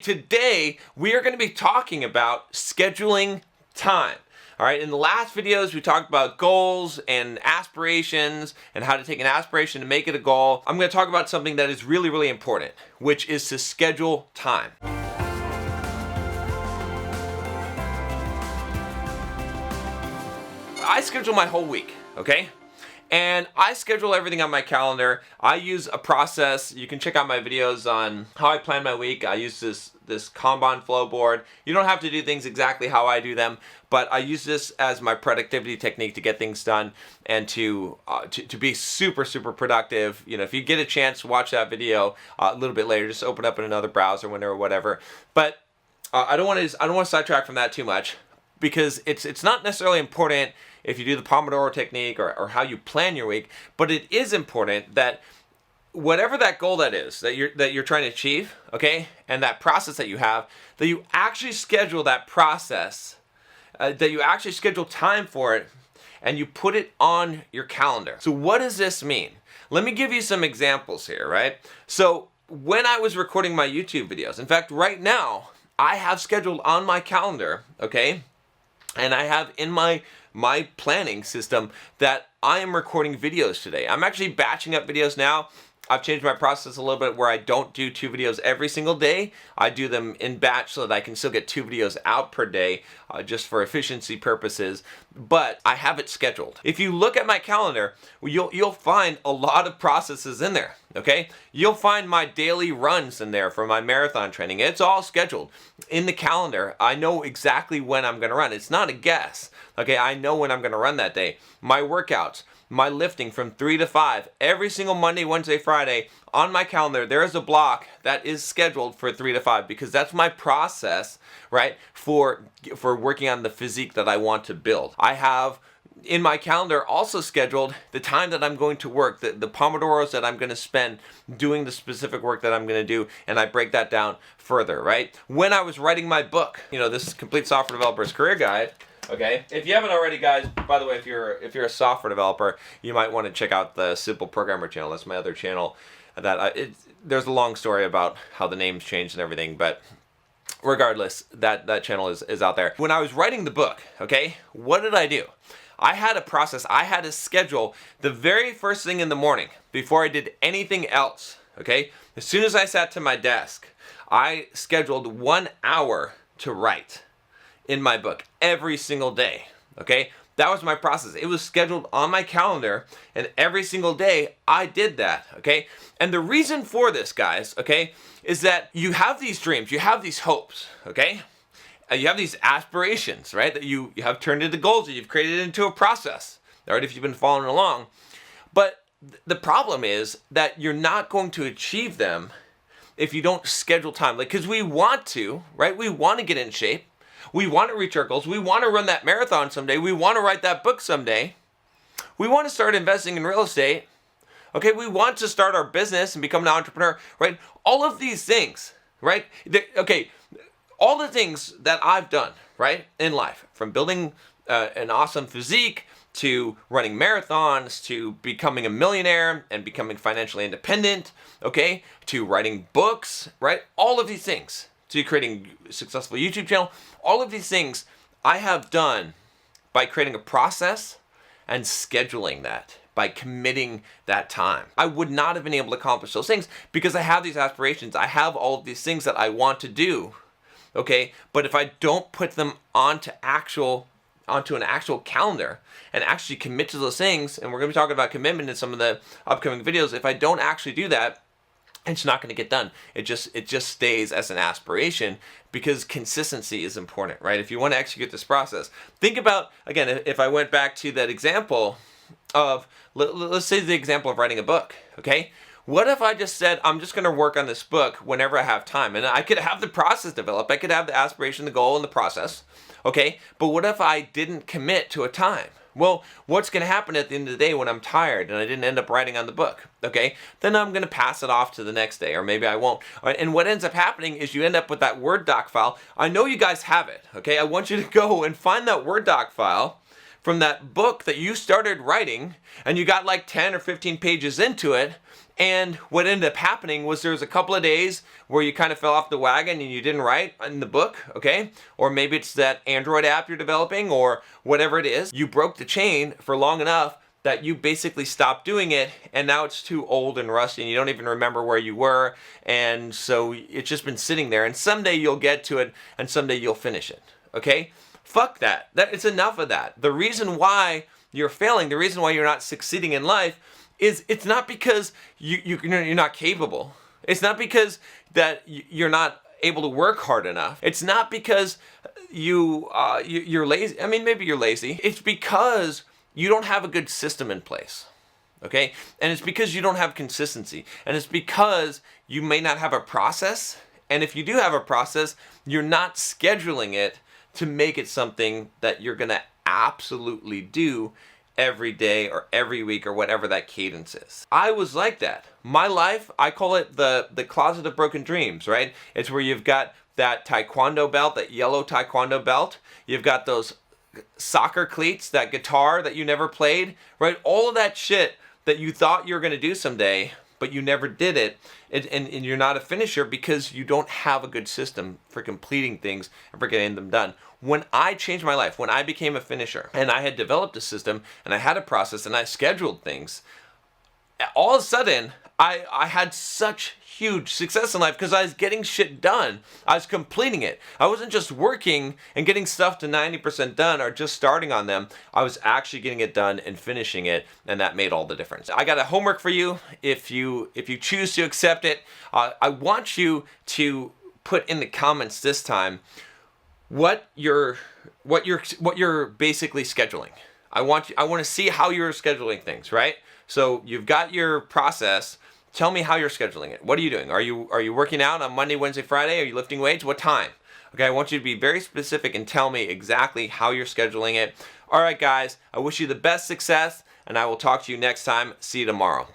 Today, we are going to be talking about scheduling time. All right, in the last videos, we talked about goals and aspirations and how to take an aspiration and make it a goal. I'm going to talk about something that is really, really important, which is to schedule time. I schedule my whole week, okay? And I schedule everything on my calendar. I use a process. You can check out my videos on how I plan my week. I use this KanbanFlow board. You don't have to do things exactly how I do them, but I use this as my productivity technique to get things done and to be super, super productive. You know, if you get a chance to watch that video a little bit later, just open up in another browser window or whatever. But I don't want to sidetrack from that too much, because it's not necessarily important if you do the Pomodoro technique or how you plan your week, but it is important that whatever that goal that is that you're trying to achieve, okay, and that process that you have, that you actually schedule that process, that you actually schedule time for it, and you put it on your calendar. So what does this mean? Let me give you some examples here, right? So when I was recording my YouTube videos, in fact, right now, I have scheduled on my calendar, okay, and I have in my planning system that I am recording videos today. I'm actually batching up videos now. I've changed my process a little bit where I don't do 2 videos every single day. I do them in batch so that I can still get 2 videos out per day just for efficiency purposes, but I have it scheduled. If you look at my calendar, you'll find a lot of processes in there, okay? You'll find my daily runs in there for my marathon training. It's all scheduled in the calendar. I know exactly when I'm gonna run. It's not a guess, okay? I know when I'm gonna run that day. My workouts, my lifting from 3 to 5, every single Monday, Wednesday, Friday, on my calendar, there is a block that is scheduled for 3 to 5 because that's my process, right, for working on the physique that I want to build. I have in my calendar also scheduled the time that I'm going to work, the Pomodoros that I'm going to spend doing the specific work that I'm going to do, and I break that down further, right? When I was writing my book, you know, this is Complete Software Developer's Career Guide. Okay, if you haven't already, guys, by the way, if you're a software developer, you might want to check out the Simple Programmer channel. That's my other channel. There's a long story about how the name's changed and everything, but regardless, that channel is out there. When I was writing the book, okay, what did I do? I had a process. I had to schedule the very first thing in the morning before I did anything else, okay? As soon as I sat to my desk, I scheduled 1 hour to write in my book every single day, okay? That was my process. It was scheduled on my calendar, and every single day I did that, okay? And the reason for this, guys, okay, is that you have these dreams, you have these hopes, okay? You have these aspirations, right, that you have turned into goals, that you've created into a process, all right, if you've been following along. But the problem is that you're not going to achieve them if you don't schedule time. Like, because we want to, right? We want to get in shape. We want to reach our goals. We want to run that marathon someday. We want to write that book someday. We want to start investing in real estate. Okay, we want to start our business and become an entrepreneur, right? All of these things, right? Okay, all the things that I've done, right, in life, from building an awesome physique to running marathons, to becoming a millionaire and becoming financially independent, okay, to writing books, right? All of these things, to creating a successful YouTube channel, all of these things I have done by creating a process and scheduling that, by committing that time. I would not have been able to accomplish those things because I have these aspirations. I have all of these things that I want to do, okay? But if I don't put them onto an actual calendar and actually commit to those things, and we're going to be talking about commitment in some of the upcoming videos, if I don't actually do that, it's not going to get done. It just stays as an aspiration because consistency is important, right? If you want to execute this process, think about, again, if I went back to that example of, let's say the example of writing a book, okay? What if I just said, I'm just going to work on this book whenever I have time? And I could have the process developed. I could have the aspiration, the goal, and the process, okay? But what if I didn't commit to a time? Well, what's going to happen at the end of the day when I'm tired and I didn't end up writing on the book, okay? Then I'm going to pass it off to the next day, or maybe I won't. And what ends up happening is you end up with that Word doc file. I know you guys have it, okay? I want you to go and find that Word doc file from that book that you started writing, and you got like 10 or 15 pages into it, And what ended up happening was there was a couple of days where you kind of fell off the wagon and you didn't write in the book, okay? Or maybe it's that Android app you're developing or whatever it is. You broke the chain for long enough that you basically stopped doing it, and now it's too old and rusty and you don't even remember where you were, and so it's just been sitting there, and someday you'll get to it and someday you'll finish it, okay? Fuck that. It's enough of that. The reason why you're failing, the reason why you're not succeeding in life is it's not because you're not capable. It's not because that you're not able to work hard enough. It's not because you're lazy. I mean, maybe you're lazy. It's because you don't have a good system in place, okay? And it's because you don't have consistency. And it's because you may not have a process. And if you do have a process, you're not scheduling it to make it something that you're gonna absolutely do every day or every week or whatever that cadence is. I was like that. My life, I call it the closet of broken dreams, right? It's where you've got that taekwondo belt, that yellow taekwondo belt. You've got those soccer cleats, that guitar that you never played, right? All of that shit that you thought you were going to do someday, but you never did it. And you're not a finisher because you don't have a good system for completing things and for getting them done. When I changed my life, when I became a finisher and I had developed a system and I had a process and I scheduled things, all of a sudden I had such huge success in life because I was getting shit done. I was completing it. I wasn't just working and getting stuff to 90% done or just starting on them. I was actually getting it done and finishing it, and that made all the difference. I got a homework for you. If you choose to accept it, I want you to put in the comments this time what you're basically scheduling. I want to see how you're scheduling things, right? So you've got your process. Tell me how you're scheduling it. What are you doing? Are you working out on Monday, Wednesday, Friday? Are you lifting weights? What time? Okay, I want you to be very specific and tell me exactly how you're scheduling it. All right, guys, I wish you the best success, and I will talk to you next time. See you tomorrow.